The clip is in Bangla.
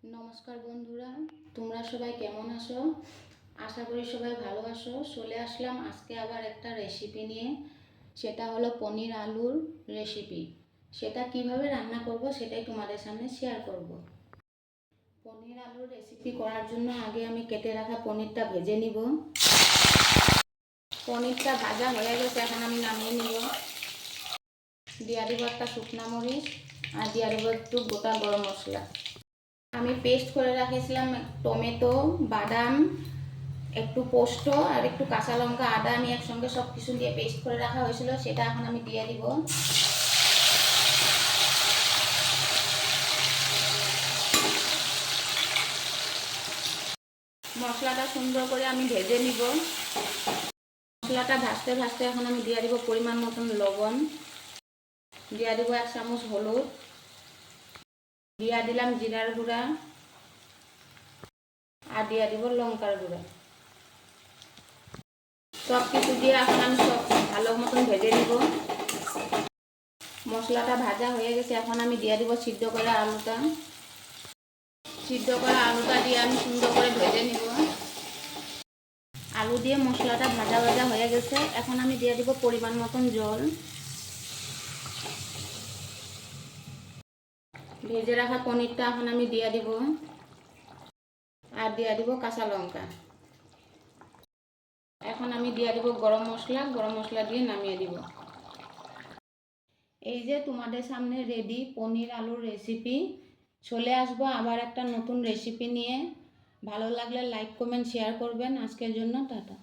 নমস্কার বন্ধুরা, তোমরা সবাই কেমন আছো? আশা করি সবাই ভালো আছো। চলে আসলাম আজকে আবার একটা রেসিপি নিয়ে। সেটা হলো পনির আলুর রেসিপি। সেটা কিভাবে রান্না করব সেটাই তোমাদের সামনে শেয়ার করব। পনির আলুর রেসিপি করার জন্য আগে আমি কেটে রাখা পনিরটা ভেজে নিব। পনিরটা ভাজা হয়ে গেছে, এখন আমি নামিয়ে নিব। দিয়ে দিব একটা শুকনা মরিচ আর দিয়ে দেবো একটু গোটা গরম মশলা। আমি পেস্ট করে রাখেছিলাম টমেটো, বাদাম, একটু পোস্ত আর একটু কাঁচা লঙ্কা, আদা, আমি একসঙ্গে সব কিছু দিয়ে পেস্ট করে রাখা হয়েছিল, সেটা এখন আমি দিয়ে দিব। মশলাটা সুন্দর করে আমি ভেজে নিব। মশলাটা ভাজতে ভাজতে এখন আমি দিয়ে দিব পরিমাণ মতন লবণ, দিয়ে দিব 1 চামচ হলুদ, দিয়ে দিলাম জিরার গুঁড়া আর দিয়ে দিব লঙ্কার গুঁড়া। সব কিছু দিয়ে এখন আমি সব ভালো মতন ভেজে নিব। মশলাটা ভাজা হয়ে গেছে, এখন আমি দিয়ে দিব সিদ্ধ করা আলুটা। সিদ্ধ করা আলুটা দিয়ে আমি সুন্দর করে ভেজে নিব। আলু দিয়ে মশলাটা ভাজা ভাজা হয়ে গেছে, এখন আমি দিয়ে দিব পরিমাণ মতন জল। ভেজে রাখা পনিরটা এখন আমি দিয়ে দিব আর দিয়ে দিব কাঁচা লঙ্কা। এখন আমি দিয়ে দিব গরম মশলা দিয়ে নামিয়ে দিব। এই যে তোমাদের সামনে রেডি পনির আলুর রেসিপি। চলে আসবো আবার একটা নতুন রেসিপি নিয়ে। ভালো লাগলে লাইক কমেন্ট শেয়ার করবেন। আজকের জন্য টাটা।